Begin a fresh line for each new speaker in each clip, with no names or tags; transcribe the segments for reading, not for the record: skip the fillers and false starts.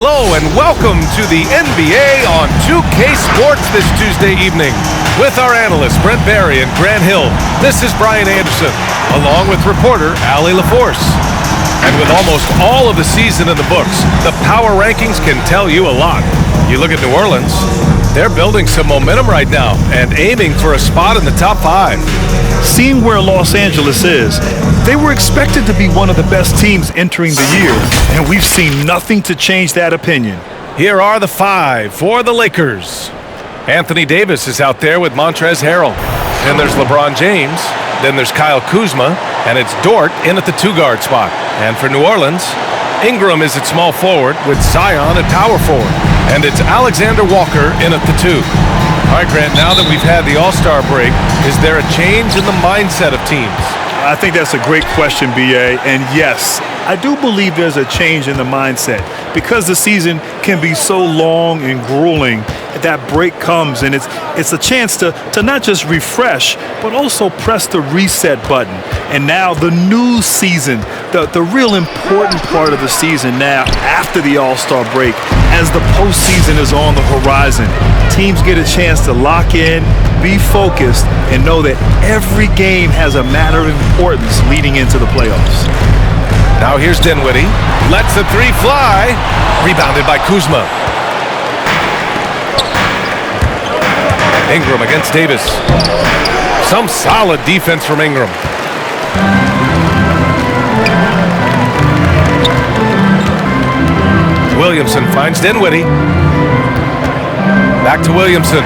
Hello and welcome to the NBA on 2K Sports this Tuesday evening. With our analysts Brent Barry and Grant Hill, this is Brian Anderson, along with reporter Allie LaForce. And with almost all of the season in the books, the power rankings can tell you a lot. You look at New Orleans, they're building some momentum right now and aiming for a spot in the top 5.
Seeing where Los Angeles is, they were expected to be one of the best teams entering the year, and we've seen nothing to change that opinion.
Here are the 5 for the Lakers. Anthony Davis is out there with Montrezl Harrell. Then there's LeBron James. Then there's Kyle Kuzma, and it's Dort in at the 2-guard spot. And for New Orleans, Ingram is at small forward with Zion at power forward. And it's Alexander Walker in at the 2. All right, Grant, now that we've had the All-Star break, is there a change in the mindset of teams?
I think that's a great question, B.A. And yes, I do believe there's a change in the mindset. Because the season can be so long and grueling, that break comes and it's a chance to not just refresh, but also press the reset button. And now the new season, the real important part of the season now after the All-Star break, as the postseason is on the horizon, teams get a chance to lock in, be focused, and know that every game has a matter of importance leading into the playoffs.
Now here's Dinwiddie. Lets the 3 fly. Rebounded by Kuzma. Ingram against Davis. Some solid defense from Ingram. Williamson finds Dinwiddie. Back to Williamson.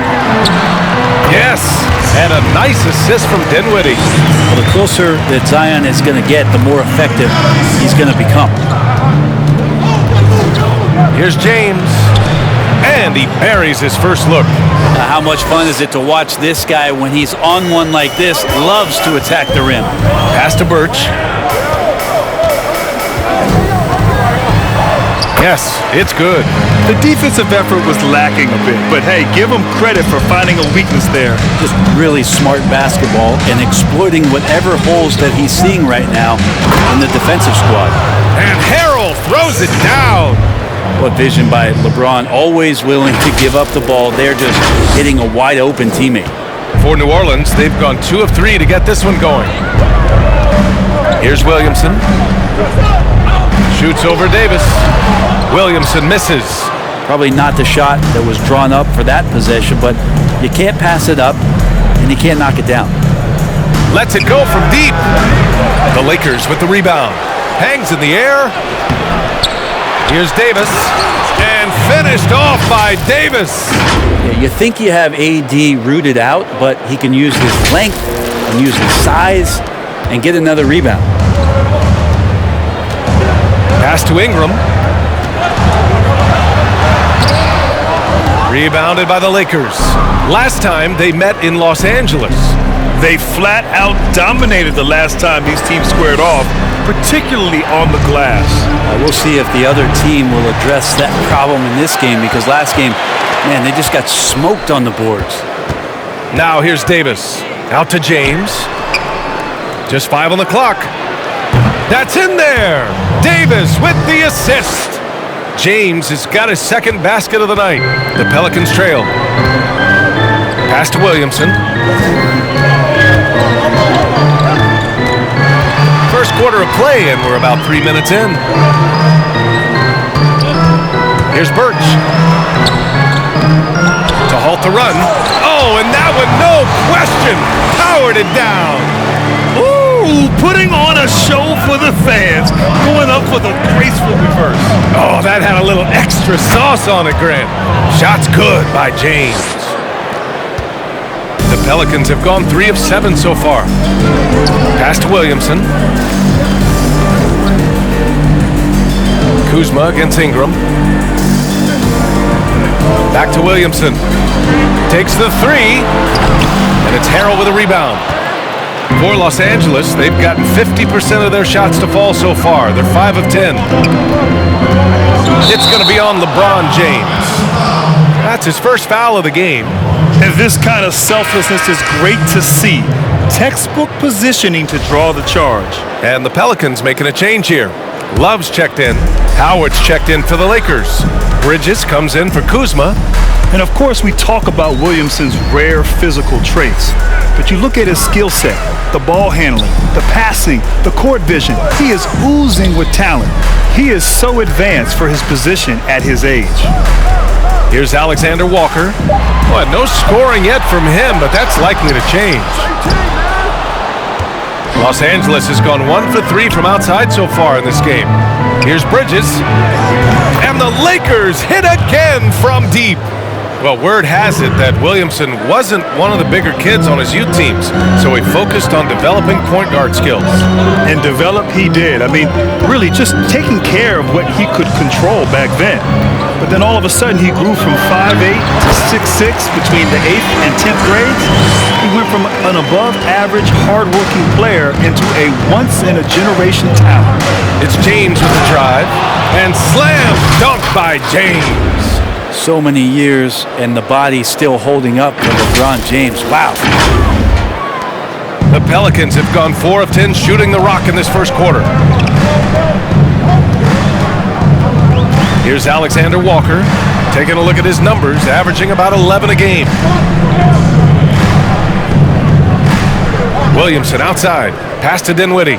Yes, and a nice assist from Dinwiddie.
Well, the closer that Zion is going to get, the more effective he's going to become.
Here's James, and he buries his first look.
How much fun is it to watch this guy when he's on one like this, loves to attack the rim.
Pass to Birch. Yes, it's good.
The defensive effort was lacking a bit, but hey, give him credit for finding a weakness there.
Just really smart basketball and exploiting whatever holes that he's seeing right now in the defensive squad.
And Harrell throws it down.
What vision by LeBron, always willing to give up the ball. They're just hitting a wide open teammate.
For New Orleans, they've gone 2 of 3 to get this one going. Here's Williamson. Shoots over Davis. Williamson misses.
Probably not the shot that was drawn up for that possession, but you can't pass it up and you can't knock it down.
Lets it go from deep. The Lakers with the rebound. Hangs in the air. Here's Davis. And finished off by Davis.
Yeah, you think you have AD rooted out, but he can use his length and use his size and get another rebound.
Pass to Ingram. Rebounded by the Lakers. Last time they met in Los Angeles.
They flat out dominated the last time these teams squared off, particularly on the glass.
We'll see if the other team will address that problem in this game, because last game, man, they just got smoked on the boards.
Now here's Davis. Out to James. Just 5 on the clock. That's in there. Davis with the assist. James has got his second basket of the night. The Pelicans trail. Pass to Williamson. First quarter of play, and we're about 3 minutes in. Here's Birch. To halt the run. Oh, and that one, no question, powered it down.
Ooh, putting on a show for the fans, going up for the graceful reverse.
Oh, that had a little extra sauce on it, Grant. Shot's good by James. The Pelicans have gone 3 of 7 so far. Pass to Williamson. Kuzma against Ingram. Back to Williamson. Takes the 3. And it's Harrell with a rebound. For Los Angeles, they've gotten 50% of their shots to fall so far. They're 5 of 10. It's going to be on LeBron James. That's his first foul of the game.
And this kind of selflessness is great to see. Textbook positioning to draw the charge.
And the Pelicans making a change here. Love's checked in. Howard's checked in for the Lakers. Bridges comes in for Kuzma.
And of course, we talk about Williamson's rare physical traits. But you look at his skill set, the ball handling, the passing, the court vision. He is oozing with talent. He is so advanced for his position at his age.
Here's Alexander Walker. Boy, no scoring yet from him, but that's likely to change. Los Angeles has gone 1 for 3 from outside so far in this game. Here's Bridges. And the Lakers hit again from deep. Well, word has it that Williamson wasn't one of the bigger kids on his youth teams, so he focused on developing point guard skills.
And develop he did. I mean, really just taking care of what he could control back then. But then all of a sudden he grew from 5'8" to 6'6" between the 8th and 10th grades. He went from an above-average, hard-working player into a once-in-a-generation talent.
It's James with the drive, and slam dunk by James.
So many years, and the body still holding up for LeBron James. Wow.
The Pelicans have gone 4 of 10 shooting the rock in this first quarter. Here's Alexander Walker, taking a look at his numbers, averaging about 11 a game. Williamson outside, pass to Dinwiddie.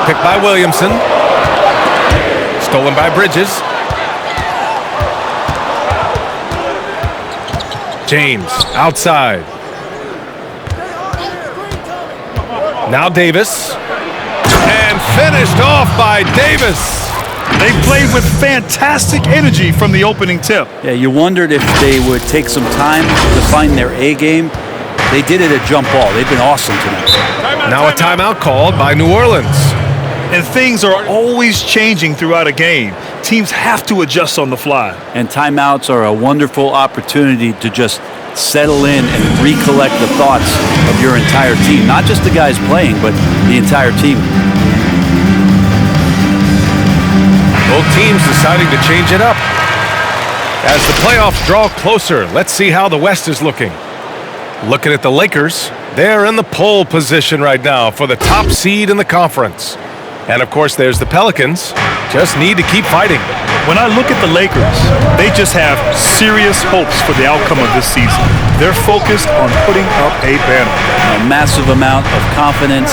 Picked by Williamson. Stolen by Bridges. James outside. Now Davis. And finished off by Davis.
They played with fantastic energy from the opening tip.
Yeah, you wondered if they would take some time to find their A game. They did it at jump ball. They've been awesome tonight.
Now a timeout called by New Orleans.
And things are always changing throughout a game. Teams have to adjust on the fly.
And timeouts are a wonderful opportunity to just settle in and recollect the thoughts of your entire team. Not just the guys playing, but the entire team.
Both teams deciding to change it up. As the playoffs draw closer, let's see how the West is looking. Looking at the Lakers, they're in the pole position right now for the top seed in the conference. And of course, there's the Pelicans. Just need to keep fighting.
When I look at the Lakers, they just have serious hopes for the outcome of this season. They're focused on putting up a banner.
A massive amount of confidence,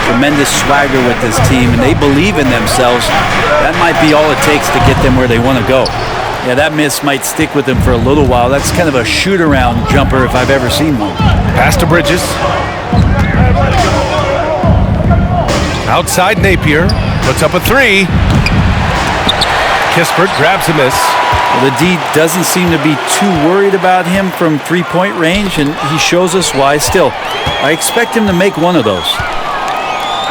tremendous swagger with this team, and they believe in themselves. That might be all it takes to get them where they want to go. Yeah, that miss might stick with them for a little while. That's kind of a shoot-around jumper if I've ever seen one.
Pass to Bridges. Outside Napier, puts up a 3. Kispert grabs a miss.
Well, the D doesn't seem to be too worried about him from three-point range, and he shows us why. Still, I expect him to make one of those.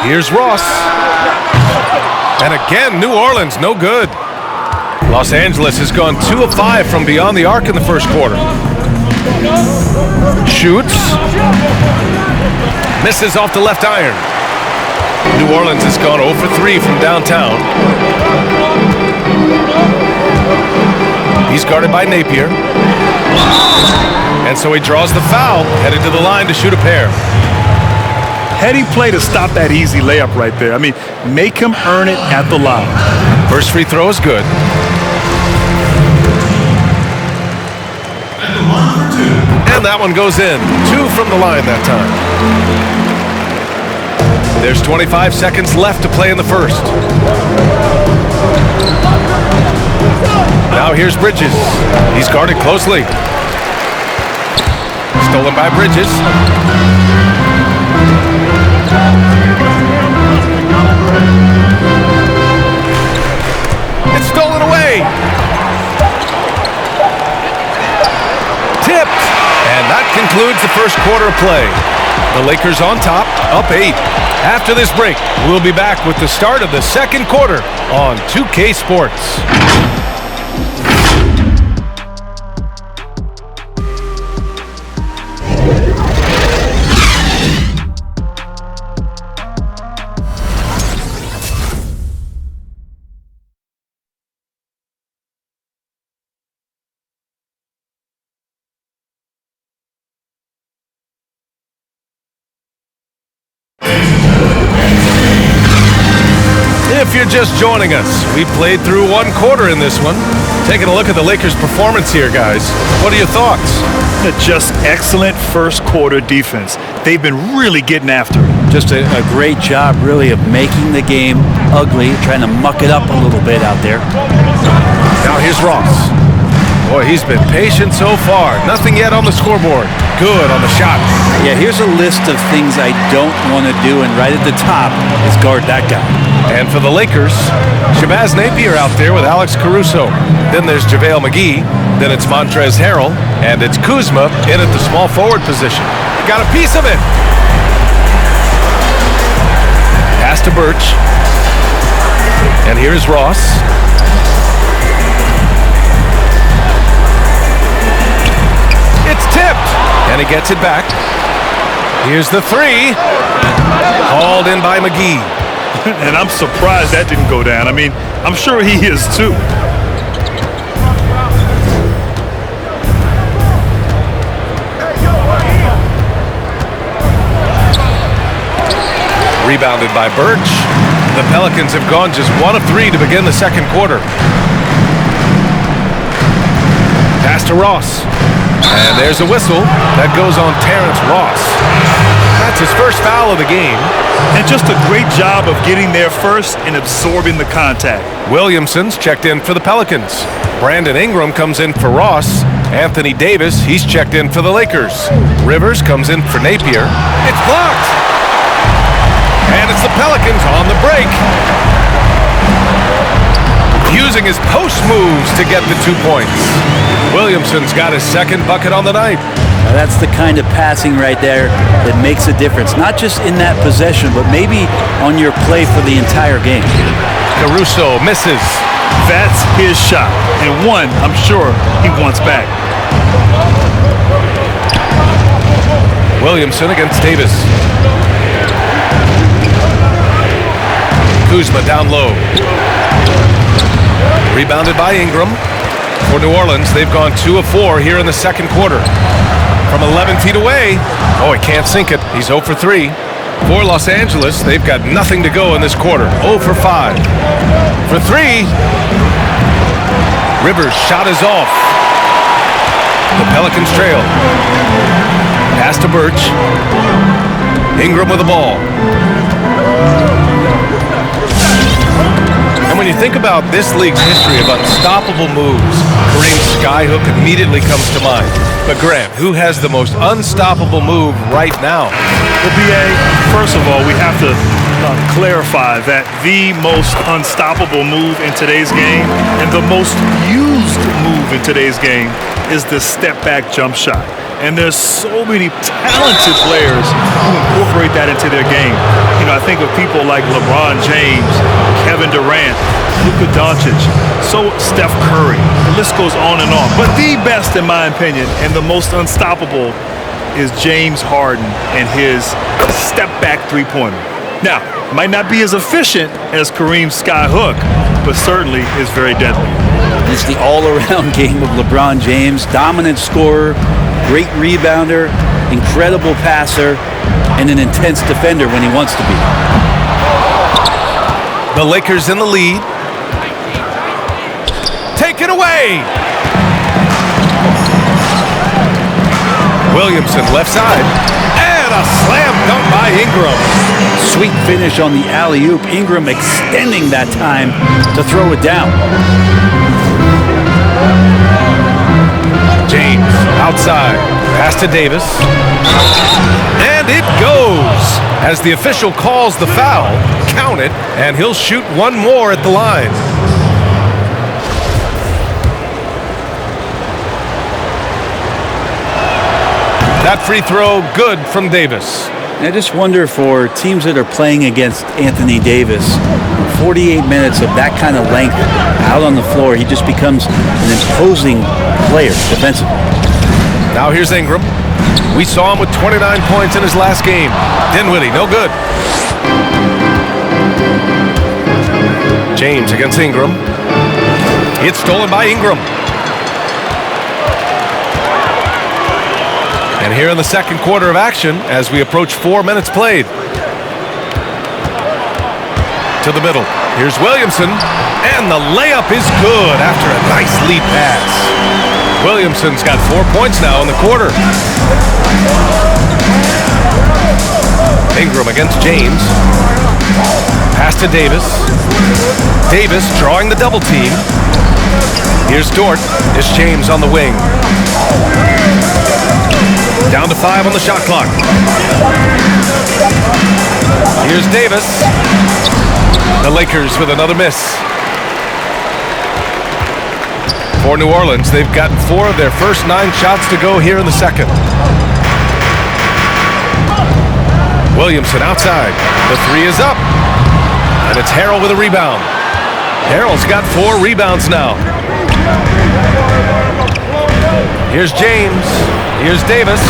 Here's Ross. And again, New Orleans, no good. Los Angeles has gone 2 of 5 from beyond the arc in the first quarter. Shoots. Misses off the left iron. New Orleans has gone 0 for 3 from downtown. He's guarded by Napier. And so he draws the foul, headed to the line to shoot a pair.
Heady play to stop that easy layup right there. I mean, make him earn it at the line.
First free throw is good. And that one goes in. 2 from the line that time. There's 25 seconds left to play in the first. Now here's Bridges. He's guarded closely. Stolen by Bridges. It's stolen away. Tipped. And that concludes the first quarter of play. The Lakers on top, up 8. After this break, we'll be back with the start of the second quarter on 2K Sports. If If you're just joining us, we played through one quarter in this one. Taking a look at the Lakers' performance here, guys. What are your thoughts?
Just excellent first quarter defense. They've been really getting after it.
Just a great job, really, of making the game ugly, trying to muck it up a little bit out there.
Now here's Ross. Boy, he's been patient so far. Nothing yet on the scoreboard. Good on the shot.
Yeah, here's a list of things I don't want to do, and right at the top is guard that guy.
And for the Lakers, Shabazz Napier out there with Alex Caruso. Then there's JaVale McGee. Then it's Montrezl Harrell. And it's Kuzma in at the small forward position. Got a piece of it. Pass to Birch. And here's Ross. It's tipped. And he gets it back. Here's the three. Hauled in by McGee.
And I'm surprised that didn't go down. I mean, I'm sure he is too.
Rebounded by Birch. The Pelicans have gone just 1 of 3 to begin the second quarter. Pass to Ross. And there's a whistle. That goes on Terrence Ross. That's his first foul of the game.
And just a great job of getting there first and absorbing the contact.
Williamson's checked in for the Pelicans. Brandon Ingram comes in for Ross. Anthony Davis, he's checked in for the Lakers. Rivers comes in for Napier. It's blocked. And it's the Pelicans on the break. Using his post moves to get the 2 points. Williamson's got his second bucket on the night.
Now that's the kind of passing right there that makes a difference. Not just in that possession, but maybe on your play for the entire game.
Caruso misses.
That's his shot. And one, I'm sure he wants back.
Williamson against Davis. Kuzma down low. Rebounded by Ingram. For New Orleans, they've gone 2 of 4 here in the second quarter. From 11 feet away. Oh, he can't sink it. He's 0 for 3. For Los Angeles, they've got nothing to go in this quarter. 0 for 5. For 3. Rivers' shot is off. The Pelicans trail. Pass to Birch. Ingram with the ball. And when you think about this league's history of unstoppable moves, Kareem's skyhook immediately comes to mind. But Grant, who has the most unstoppable move right now?
Well, BA, first of all, we have to clarify that the most unstoppable move in today's game and the most used move in today's game is the step-back jump shot. And there's so many talented players who incorporate that into their game. You know, I think of people like LeBron James, Kevin Durant, Luka Doncic, so Steph Curry. The list goes on and on. But the best, in my opinion, and the most unstoppable is James Harden and his step-back three-pointer. Now, might not be as efficient as Kareem's skyhook, but certainly is very deadly.
It's the all-around game of LeBron James, dominant scorer, great rebounder, incredible passer, and an intense defender when he wants to be.
The Lakers in the lead. Take it away! Williamson left side. And a slam dunk by Ingram.
Sweet finish on the alley-oop. Ingram extending that time to throw it down.
James outside. Pass to Davis. And it goes. As the official calls the foul, count it, and he'll shoot one more at the line. That free throw good from Davis.
I just wonder for teams that are playing against Anthony Davis, 48 minutes of that kind of length out on the floor, he just becomes an imposing player defensively.
Now here's Ingram. We saw him with 29 points in his last game. Dinwiddie, no good. James against Ingram. It's stolen by Ingram. And here in the second quarter of action, as we approach 4 minutes played. To the middle. Here's Williamson, and the layup is good after a nice lead pass. Williamson's got 4 points now in the quarter. Ingram against James. Pass to Davis. Davis drawing the double team. Here's Dort. It's James on the wing. Down to 5 on the shot clock. Here's Davis. The Lakers with another miss. For New Orleans, they've gotten 4 of their first 9 shots to go here in the second. Williamson outside. The 3 is up. And it's Harrell with a rebound. Harrell's got 4 rebounds now. Here's James. Here's Davis.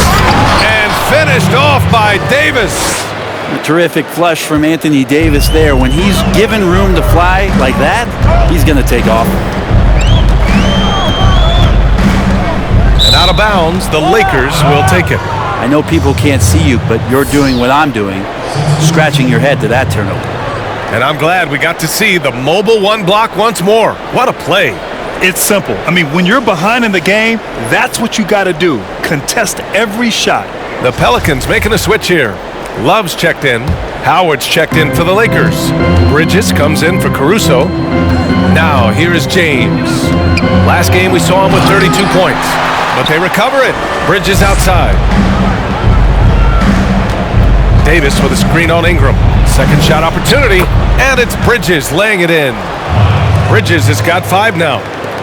And finished off by Davis.
A terrific flush from Anthony Davis there. When he's given room to fly like that, he's going to take off.
And out of bounds, the Lakers will take it.
I know people can't see you, but you're doing what I'm doing, scratching your head to that turnover.
And I'm glad we got to see the mobile 1 block once more. What a play.
It's simple. I mean, when you're behind in the game, that's what you got to do. Contest every shot.
The Pelicans making a switch here. Love's checked in. Howard's checked in for the Lakers. Bridges comes in for Caruso. Now here is James. Last game we saw him with 32 points. But they recover it. Bridges outside. Davis with a screen on Ingram. Second shot opportunity. And it's Bridges laying it in. Bridges has got 5 now.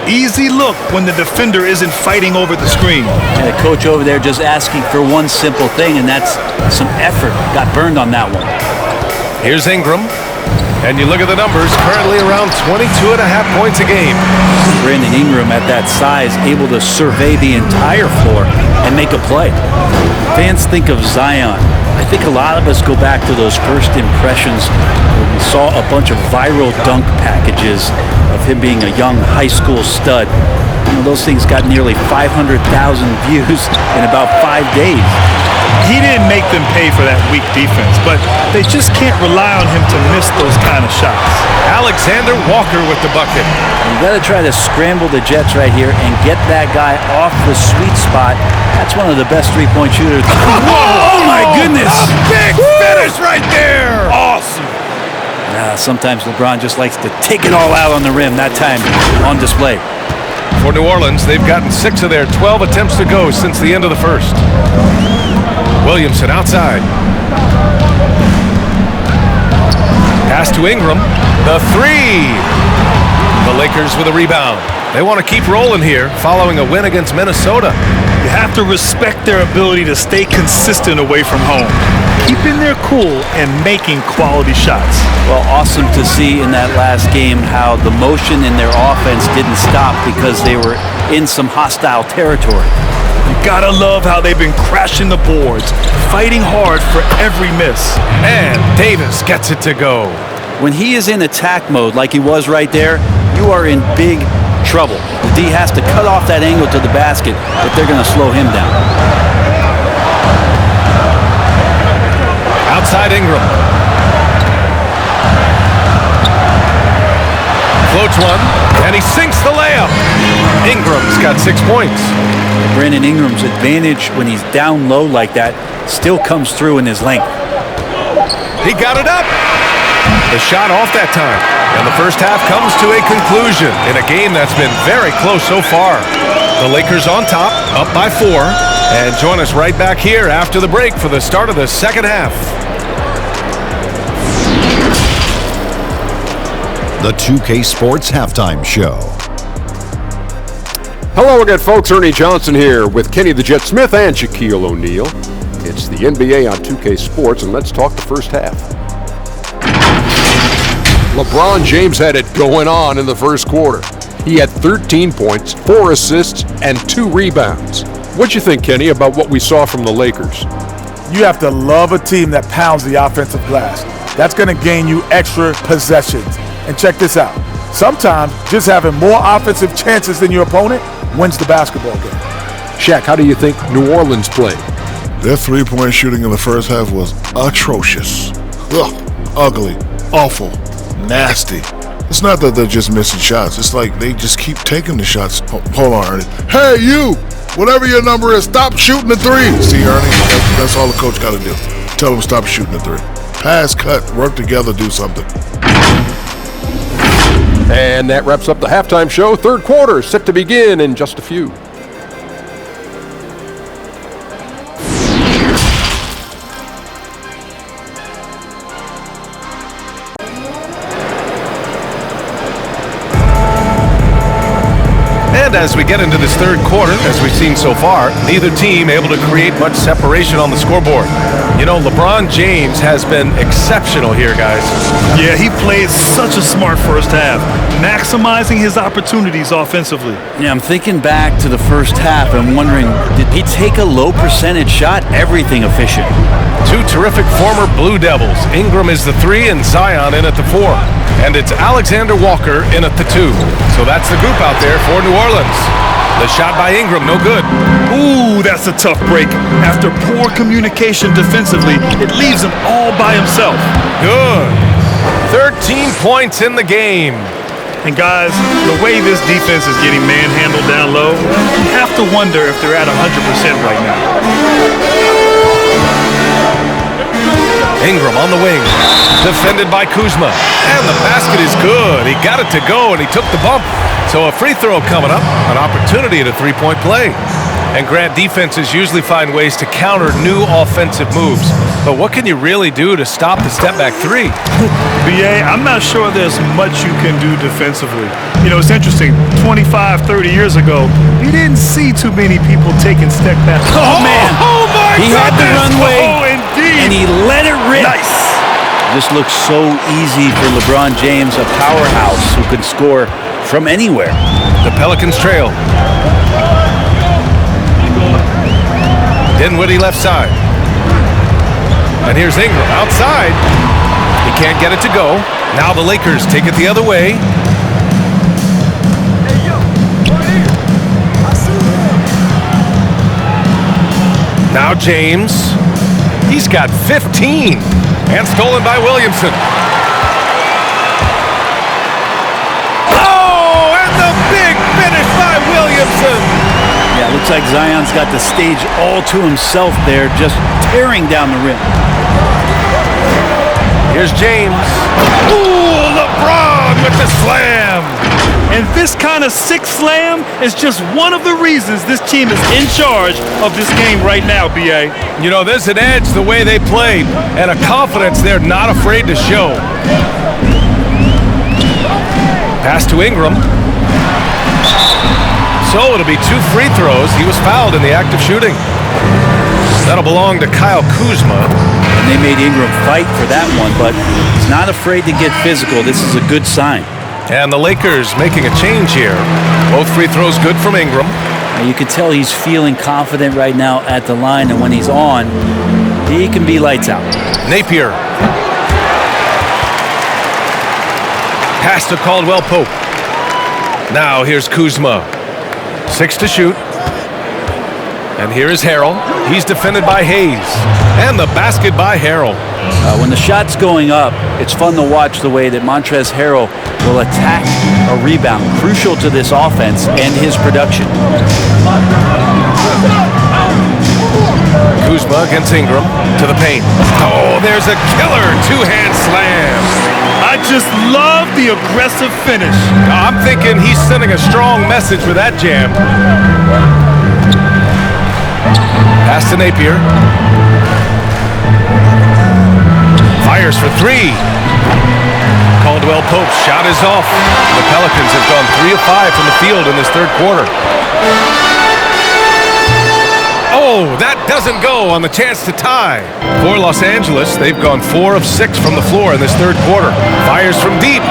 Easy look when the defender isn't fighting over the screen.
And the coach over there just asking for one simple thing, and that's some effort. Got burned on that one.
Here's Ingram. And you look at the numbers, currently around 22.5 points a game.
Brandon Ingram at that size, able to survey the entire floor and make a play. Fans think of Zion. I think a lot of us go back to those first impressions where we saw a bunch of viral dunk packages of him being a young high school stud. You know, those things got nearly 500,000 views in about 5 days.
He didn't make them pay for that weak defense, but they just can't rely on him to miss those kind of shots.
Alexander Walker with the bucket.
You got to try to scramble the Jets right here and get that guy off the sweet spot. That's one of the best three-point shooters. Oh my goodness!
A big finish right there!
Awesome.
Sometimes LeBron just likes to take it all out on the rim. That time on display.
For New Orleans, they've gotten 6 of their 12 attempts to go since the end of the first. Williamson outside. Pass to Ingram. The 3. The Lakers with a rebound. They want to keep rolling here following a win against Minnesota.
You have to respect their ability to stay consistent away from home, keeping their cool and making quality shots.
Well, awesome to see in that last game how the motion in their offense didn't stop because they were in some hostile territory.
You gotta love how they've been crashing the boards, fighting hard for every miss.
And Davis gets it to go.
When he is in attack mode like he was right there, you are in big trouble. The D has to cut off that angle to the basket if they're going to slow him down.
Outside Ingram. Floats one, and he sinks the layup. Ingram's got 6 points.
Brandon Ingram's advantage when he's down low like that still comes through in his length.
He got it up. The shot off that time. And the first half comes to a conclusion in a game that's been very close so far. The Lakers on top, up by 4. And join us right back here after the break for the start of the second half.
The 2K Sports Halftime Show.
Hello again, folks. Ernie Johnson here with Kenny the Jet Smith and Shaquille O'Neal. It's the NBA on 2K Sports, and let's talk the first half. LeBron James had it going on in the first quarter. He had 13 points, 4 assists, and 2 rebounds. What'd you think, Kenny, about what we saw from the Lakers?
You have to love a team that pounds the offensive glass. That's going to gain you extra possessions. And check this out. Sometimes just having more offensive chances than your opponent wins the basketball game.
Shaq, how do you think New Orleans played?
Their three-point shooting in the first half was atrocious. Ugh, ugly, awful, nasty. It's not that they're just missing shots. It's like they just keep taking the shots. Hold on, Ernie. Hey, you! Whatever your number is, stop shooting the three. See, Ernie, that's all the coach got to do. Tell him stop shooting the three. Pass, cut, work together, do something.
And that wraps up the halftime show. Third quarter set to begin in just a few.
And as we get into this third quarter, as we've seen so far, neither team able to create much separation on the scoreboard. You know, LeBron James has been exceptional here, guys.
Yeah, he played such a smart first half, maximizing his opportunities offensively.
Yeah, I'm thinking back to the first half and wondering, did he take a low percentage shot? Everything efficient.
Two terrific former Blue Devils. Ingram is the 3 and Zion in at the 4. And it's Alexander Walker in at the 2. So that's the group out there for New Orleans. The shot by Ingram, no good.
Ooh, that's a tough break. After poor communication defensively, it leaves him all by himself.
Good. 13 points in the game.
And guys, the way this defense is getting manhandled down low, you have to wonder if they're at 100% right now.
Ingram on the wing, defended by Kuzma, and the basket is good. He got it to go, and he took the bump. So a free throw coming up, an opportunity at a three-point play. And Grant, defenses usually find ways to counter new offensive moves. But what can you really do to stop the step-back three?
BA, I'm not sure there's much you can do defensively. You know, it's interesting. 25, 30 years ago, you didn't see too many people taking step-backs.
Oh, man.
Oh, my
He had the runway,
Oh, indeed.
and he let it rip.
Nice.
This looks so easy for LeBron James, a powerhouse who can score from anywhere.
The Pelicans trail. Dinwiddie left side. And here's Ingram outside. He can't get it to go. Now the Lakers take it the other way. Now James. He's got 15. And stolen by Williamson. Oh, and the big finish by Williamson.
Yeah, looks like Zion's got the stage all to himself there, just tearing down the rim.
Here's James. Ooh, LeBron with the slam.
And this kind of sick slam is just one of the reasons this team is in charge of this game right now, BA.
You know, there's an edge the way they played and a confidence they're not afraid to show. Pass to Ingram. So it'll be 2 free throws. He was fouled in the act of shooting. That'll belong to Kyle Kuzma.
And they made Ingram fight for that one, but he's not afraid to get physical. This is a good sign.
And the Lakers making a change here. Both free throws good from Ingram.
You can tell he's feeling confident right now at the line, and when he's on, he can be lights out.
Napier. Pass to Caldwell-Pope. Now here's Kuzma. 6 to shoot. And here is Harrell. He's defended by Hayes. And the basket by Harrell.
When the shot's going up, it's fun to watch the way that Montrezl Harrell will attack a rebound, crucial to this offense and his production.
Kuzma against Ingram to the paint. Oh, there's a killer two-hand slam.
I just love the aggressive finish.
I'm thinking he's sending a strong message with that jam. Pass to Napier. Fires for 3. Caldwell-Pope's shot is off. The Pelicans have gone 3 of 5 from the field in this third quarter. Oh, that doesn't go on the chance to tie. For Los Angeles, they've gone 4 of 6 from the floor in this third quarter. Fires from deep.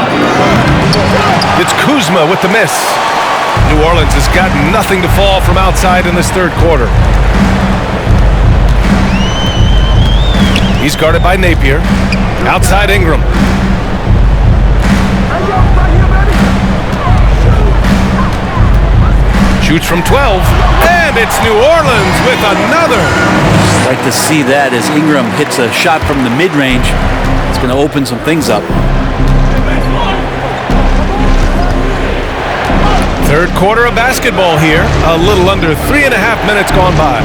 It's Kuzma with the miss. New Orleans has got nothing to fall from outside in this third quarter. He's guarded by Napier. Outside Ingram. Shoots from 12. And it's New Orleans with another.
I'd like to see that as Ingram hits a shot from the mid-range. It's going to open some things up.
Third quarter of basketball here. A little under 3.5 minutes gone by.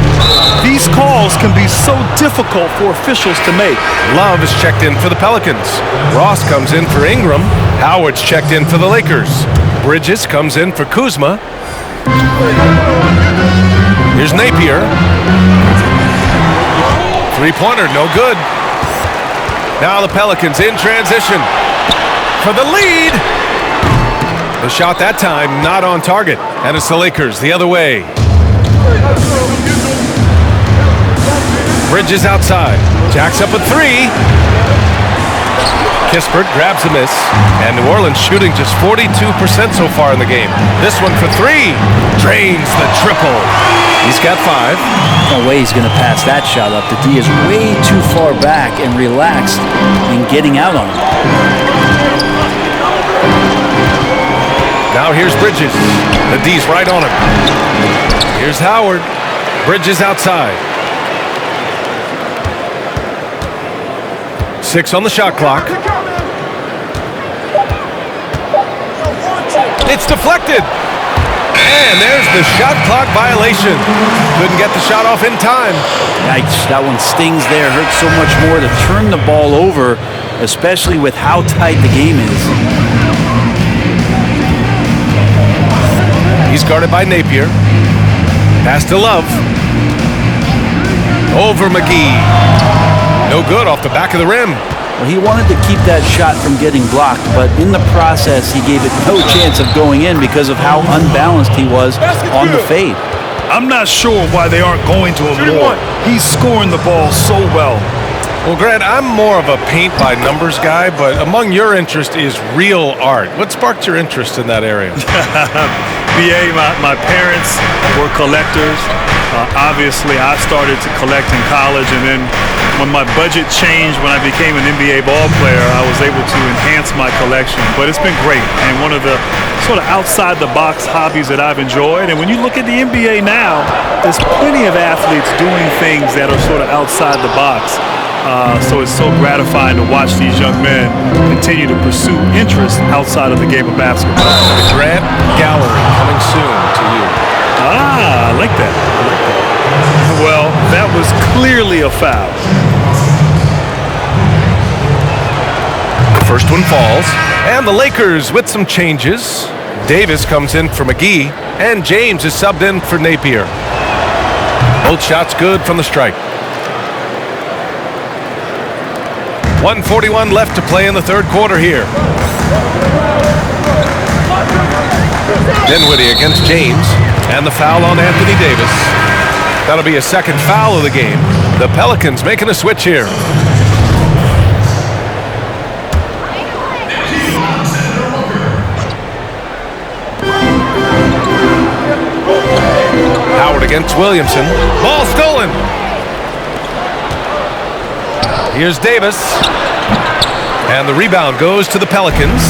These calls can be so difficult for officials to make.
Love is checked in for the Pelicans. Ross comes in for Ingram. Howard's checked in for the Lakers. Bridges comes in for Kuzma. Here's Napier. Three-pointer, no good. Now the Pelicans in transition for the lead. The shot that time not on target, and it's the Lakers the other way. Bridges outside, jacks up a three. Kispert grabs a miss, and New Orleans shooting just 42% so far in the game. This one for three, drains the triple. He's got 5.
No way he's going to pass that shot up. The D is way too far back and relaxed in getting out on him.
Now here's Bridges. The D's right on him. Here's Howard. Bridges outside. 6 on the shot clock. It's deflected. And there's the shot clock violation. Couldn't get the shot off in time.
Yikes, that one stings there. Hurts so much more to turn the ball over, especially with how tight the game is.
He's guarded by Napier. Pass to Love. Over McGee. No good off the back of the rim.
Well, he wanted to keep that shot from getting blocked, but in the process, he gave it no chance of going in because of how unbalanced he was on the fade.
I'm not sure why they aren't going to him more. He's scoring the ball so well.
Well, Grant, I'm more of a paint-by-numbers guy, but among your interest is real art. What sparked your interest in that area?
BA, my parents were collectors. Obviously, I started to collect in college, and then when my budget changed when I became an NBA ball player, I was able to enhance my collection. But it's been great, and one of the sort of outside-the-box hobbies that I've enjoyed. And when you look at the NBA now, there's plenty of athletes doing things that are sort of outside the box. So it's so gratifying to watch these young men continue to pursue interest outside of the game of basketball.
The Grant Gallery coming soon to you.
I like that. Well, that was clearly a foul.
The first one falls, and the Lakers with some changes. Davis comes in for McGee, and James is subbed in for Napier. Both shots good from the strike. 1:41 left to play in the third quarter here. Dinwiddie against James, and the foul on Anthony Davis. That'll be a second foul of the game. The Pelicans making a switch here. Howard against Williamson. Ball stolen. Here's Davis. And the rebound goes to the Pelicans.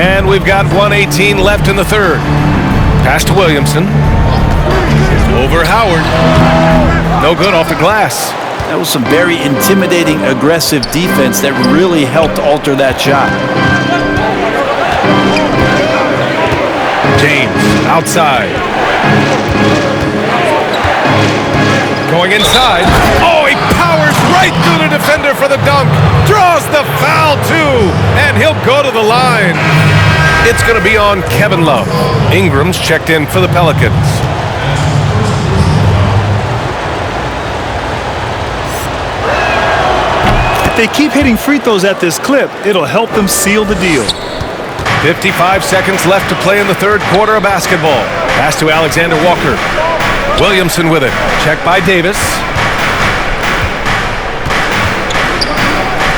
And we've got 1:18 left in the third. Pass to Williamson. Over Howard. No good off the glass.
That was some very intimidating, aggressive defense that really helped alter that shot.
James outside. Going inside. Oh, he powers right through the defender for the dunk. Draws the foul too. And he'll go to the line. It's going to be on Kevin Love. Ingram's checked in for the Pelicans.
If they keep hitting free throws at this clip, it'll help them seal the deal.
55 seconds left to play in the third quarter of basketball. Pass to Alexander Walker. Williamson with it. Checked by Davis.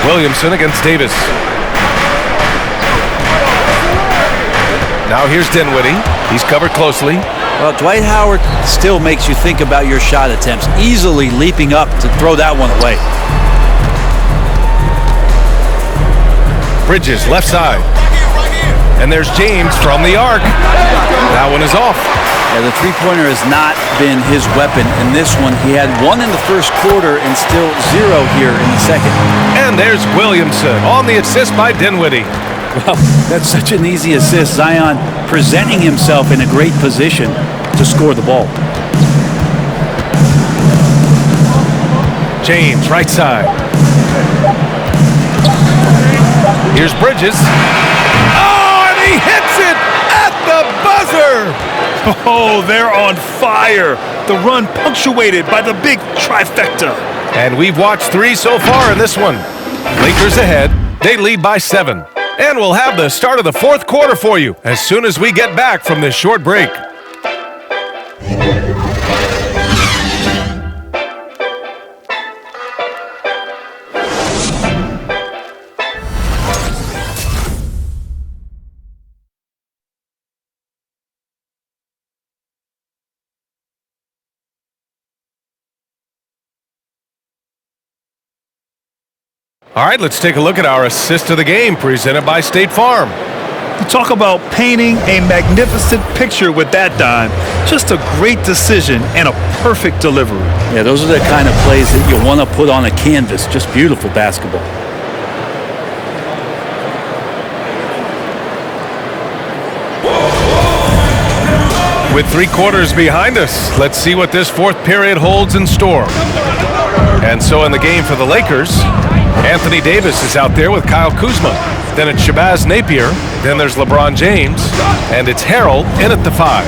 Williamson against Davis. Now here's Dinwiddie. He's covered closely.
Well, Dwight Howard still makes you think about your shot attempts, easily leaping up to throw that one away.
Bridges left side. And there's James from the arc. That one is off.
Yeah, the three-pointer has not been his weapon in this one. He had one in the first quarter and still 0 here in the second.
And there's Williamson on the assist by Dinwiddie.
Well, that's such an easy assist. Zion presenting himself in a great position to score the ball.
James, right side. Here's Bridges. Oh, and he hits it at the buzzer!
Oh, they're on fire. The run punctuated by the big trifecta.
And we've watched 3 so far in this one. Lakers ahead. They lead by 7. And we'll have the start of the 4th quarter for you as soon as we get back from this short break. All right, let's take a look at our assist of the game presented by State Farm.
You talk about painting a magnificent picture with that dime. Just a great decision and a perfect delivery.
Yeah, those are the kind of plays that you want to put on a canvas. Just beautiful basketball.
With 3 quarters behind us, let's see what this 4th period holds in store. And so in the game for the Lakers, Anthony Davis is out there with Kyle Kuzma. Then it's Shabazz Napier. Then there's LeBron James. And it's Harrell in at the 5.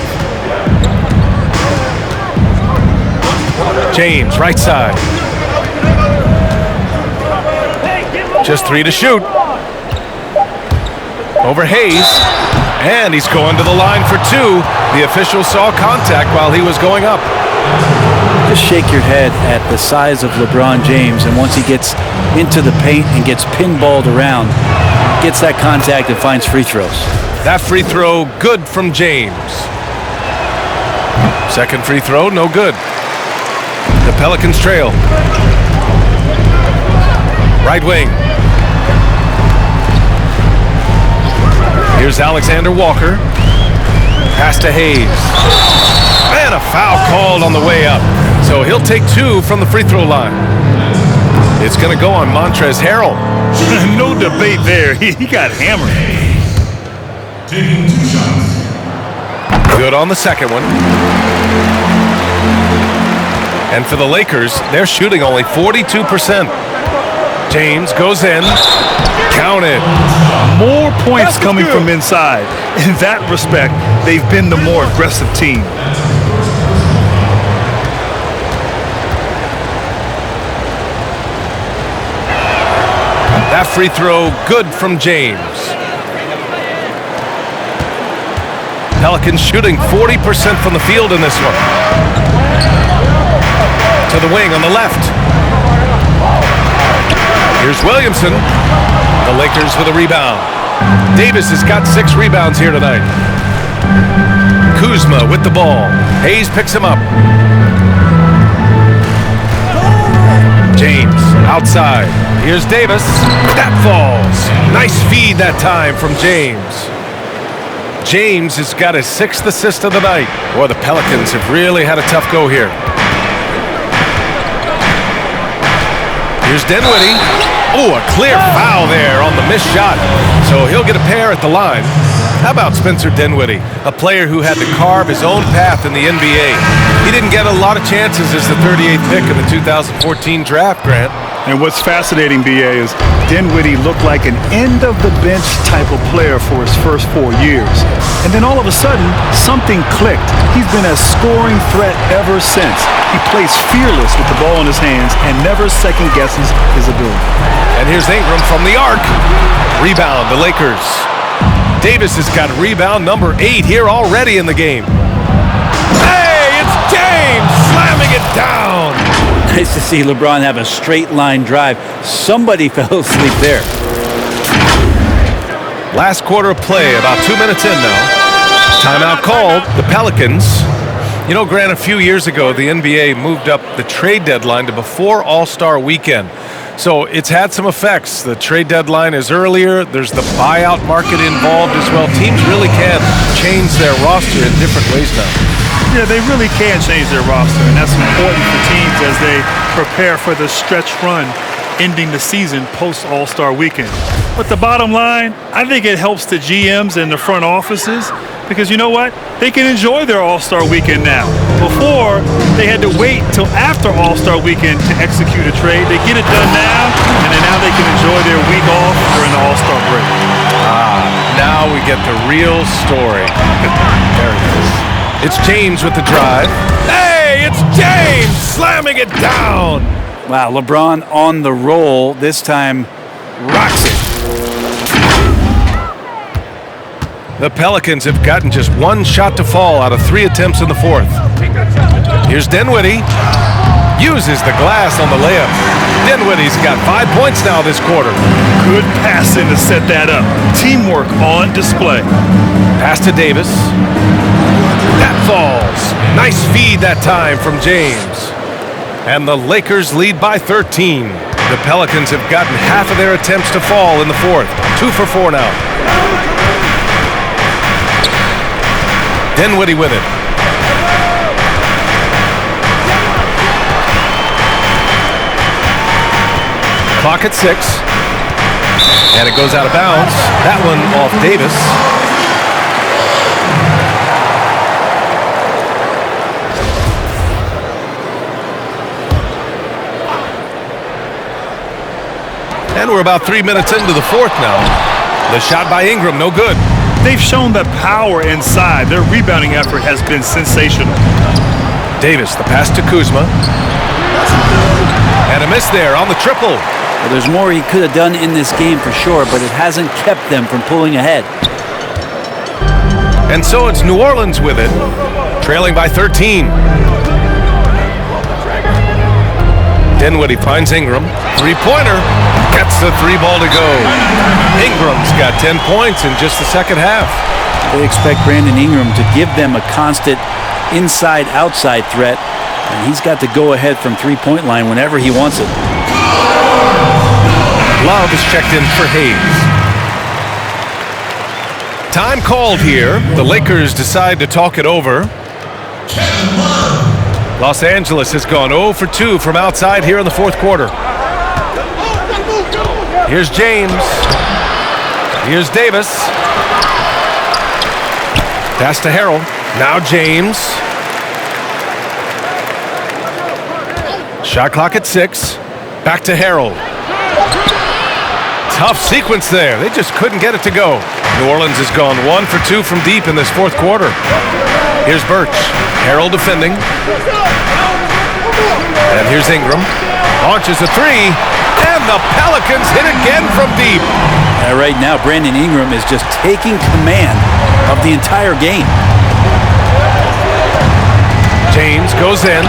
James, right side. Just 3 to shoot. Over Hayes. And he's going to the line for 2. The official saw contact while he was going up.
Just shake your head at the size of LeBron James, and once he gets into the paint and gets pinballed around, gets that contact and finds free throws.
That free throw good from James. Second free throw, no good. The Pelicans trail. Right wing. Here's Alexander Walker. Pass to Hayes. And a foul called on the way up. So he'll take 2 from the free throw line. It's going to go on Montrezl Harrell.
No debate there. He got hammered.
Taking 2 shots.
Good on the second one. And for the Lakers, they're shooting only 42%. James goes in. Counted.
More points coming from inside. In that respect, they've been the more aggressive team.
That free throw good from James. Pelicans shooting 40% from the field in this one. To the wing on the left. Here's Williamson. The Lakers with a rebound. Davis has got 6 rebounds here tonight. Kuzma with the ball. Hayes picks him up. James outside. Here's Davis. That falls. Nice feed that time from James. James has got his 6th assist of the night. Boy, the Pelicans have really had a tough go here. Here's Dinwiddie. Oh, a clear foul there on the missed shot. So he'll get a pair at the line. How about Spencer Dinwiddie, a player who had to carve his own path in the NBA? He didn't get a lot of chances as the 38th pick in the 2014 draft, Grant.
And what's fascinating, BA, is Dinwiddie looked like an end-of-the-bench type of player for his first 4 years. And then all of a sudden, something clicked. He's been a scoring threat ever since. He plays fearless with the ball in his hands and never second-guesses his ability.
And here's Ingram from the arc. Rebound, the Lakers. Davis has got rebound number 8 here already in the game. Hey, it's James slamming it down.
Nice to see LeBron have a straight line drive. Somebody fell asleep there.
Last quarter of play, about 2 minutes in now. Timeout called, the Pelicans. You know, Grant, a few years ago, the NBA moved up the trade deadline to before All-Star Weekend. So it's had some effects. The trade deadline is earlier. There's the buyout market involved as well. Teams really can change their roster in different ways now.
Yeah, they really can change their roster, and that's important for teams as they prepare for the stretch run ending the season post-All-Star weekend. But the bottom line, I think it helps the GMs and the front offices because you know what? They can enjoy their All-Star weekend now. Before, they had to wait till after All-Star weekend to execute a trade. They get it done now, and then now they can enjoy their week off during the All-Star break.
Now we get the real story. There it is. It's James with the drive. Hey, it's James slamming it down.
Wow, LeBron on the roll. This time rocks it.
The Pelicans have gotten just one shot to fall out of 3 attempts in the fourth. Here's Dinwiddie. Uses the glass on the layup. Dinwiddie's got 5 points now this quarter.
Good passing to set that up. Teamwork on display.
Pass to Davis. That falls. Nice feed that time from James. And the Lakers lead by 13. The Pelicans have gotten half of their attempts to fall in the fourth. 2 for 4 now. Dinwiddie with it. Clock at 6. And it goes out of bounds. That one off Davis. And we're about 3 minutes into the fourth now. The shot by Ingram, no good.
They've shown the power inside. Their rebounding effort has been sensational.
Davis, the pass to Kuzma. And a miss there on the triple.
Well, there's more he could have done in this game for sure, but it hasn't kept them from pulling ahead.
And so it's New Orleans with it, trailing by 13. Dinwiddie finds Ingram. Three-pointer. Gets the 3 ball to go. Ingram's got 10 points in just the second half.
They expect Brandon Ingram to give them a constant inside-outside threat, and he's got to go ahead from three-point line whenever he wants it.
Love is checked in for Hayes. Time called here. The Lakers decide to talk it over. Los Angeles has gone 0 for 2 from outside here in the fourth quarter. Here's James. Here's Davis. Pass to Harrell. Now James. Shot clock at 6. Back to Harrell. Tough sequence there. They just couldn't get it to go. New Orleans has gone 1 for 2 from deep in this fourth quarter. Here's Birch. Harrell defending. And here's Ingram. Launches a 3. And the Pelicans hit again from deep.
Right now, Brandon Ingram is just taking command of the entire game.
James goes in.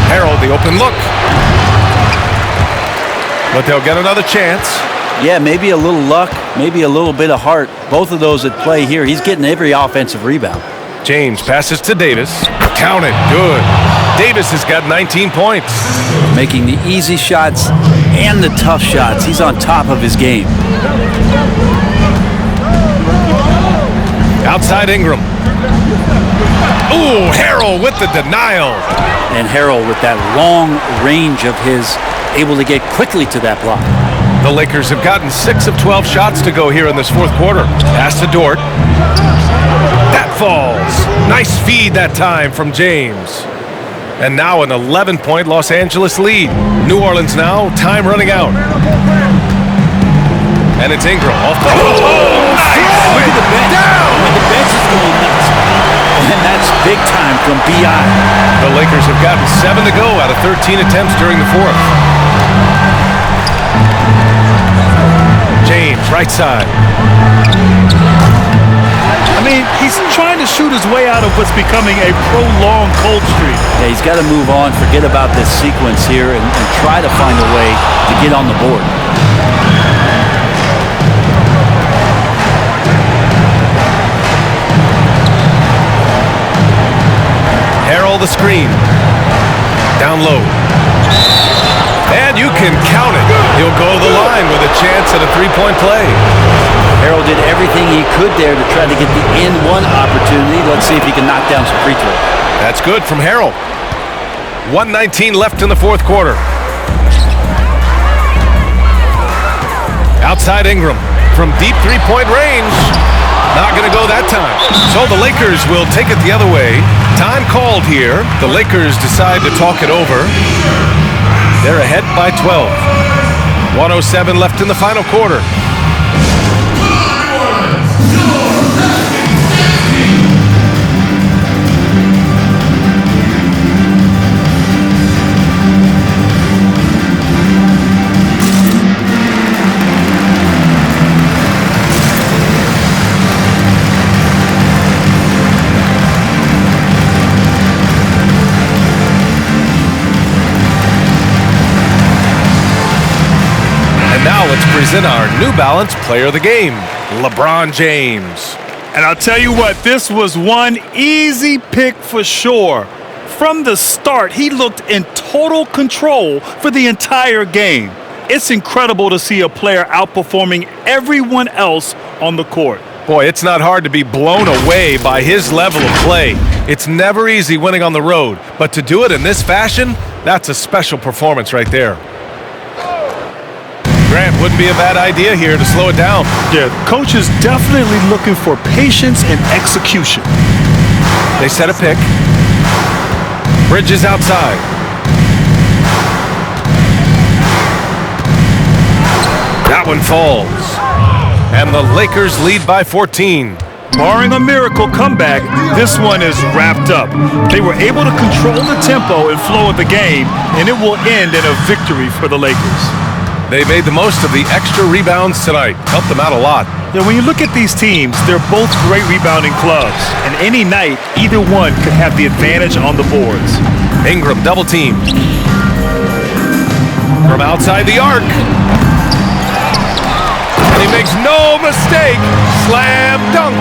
Harrell, the open look. But they'll get another chance.
Yeah, maybe a little luck, maybe a little bit of heart. Both of those at play here. He's getting every offensive rebound.
James passes to Davis. Counted. Good. Davis has got 19 points.
Making the easy shots and the tough shots. He's on top of his game.
Outside Ingram. Ooh, Harrell with the denial.
And Harrell with that long range of his, able to get quickly to that block.
The Lakers have gotten 6 of 12 shots to go here in this fourth quarter. Pass to Dort. That falls. Nice feed that time from James. And now an 11-point Los Angeles lead. New Orleans now, time running out. And it's Ingram off the... Oh, nice!
Look at the bench.
Down!
The bench is going nuts. And that's big time from B.I.
The Lakers have gotten 7 to go out of 13 attempts during the fourth. James, right side.
I mean, he's trying to shoot his way out of what's becoming a prolonged cold streak.
Yeah, he's got to move on, forget about this sequence here, and try to find a way to get on the board.
Harrell the screen. Down low. And you can count it. He'll go to the line with a chance at a three-point play.
Harrell did everything he could there to try to get the N1 opportunity. Let's see if he can knock down some free throws.
That's good from Harrell. 1:19 left in the fourth quarter. Outside Ingram from deep three-point range. Not going to go that time. So the Lakers will take it the other way. Time called here. The Lakers decide to talk it over. They're ahead by 12. 1:07 left in the final quarter. Now let's present our New Balance Player of the Game, LeBron James.
And I'll tell you what, this was one easy pick for sure. From the start, he looked in total control for the entire game. It's incredible to see a player outperforming everyone else on the court.
Boy, it's not hard to be blown away by his level of play. It's never easy winning on the road, but to do it in this fashion, that's a special performance right there. Grant, wouldn't be a bad idea here to slow it down.
Yeah, coach is definitely looking for patience and execution.
They set a pick. Bridges outside. That one falls. And the Lakers lead by 14.
Barring a miracle comeback, this one is wrapped up. They were able to control the tempo and flow of the game, and it will end in a victory for the Lakers.
They made the most of the extra rebounds tonight. Helped them out a lot.
Yeah, when you look at these teams, they're both great rebounding clubs. And any night, either one could have the advantage on the boards.
Ingram double teamed. From outside the arc. And he makes no mistake. Slam dunk.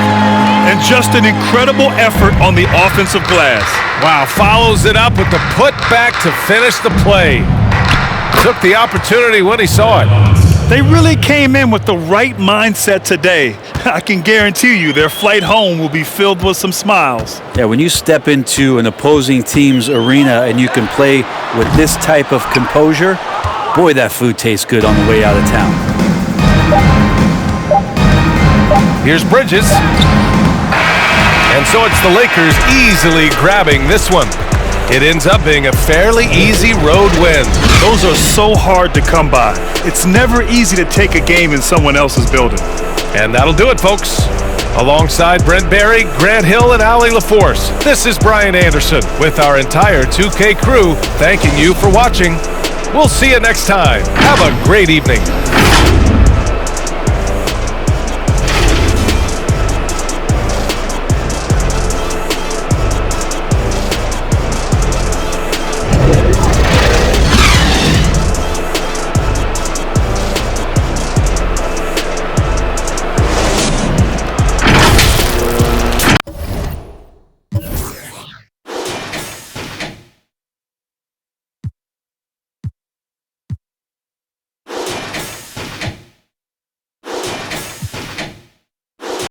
And just an incredible effort on the offensive glass.
Wow, follows it up with the putback to finish the play. Took the opportunity when he saw it.
They really came in with the right mindset today. I can guarantee you their flight home will be filled with some smiles.
Yeah, when you step into an opposing team's arena and you can play with this type of composure, boy, that food tastes good on the way out of town.
Here's Bridges. And so it's the Lakers easily grabbing this one. It ends up being a fairly easy road win.
Those are so hard to come by. It's never easy to take a game in someone else's building.
And that'll do it, folks. Alongside Brent Barry, Grant Hill, and Allie LaForce, this is Brian Anderson with our entire 2K crew thanking you for watching. We'll see you next time. Have a great evening.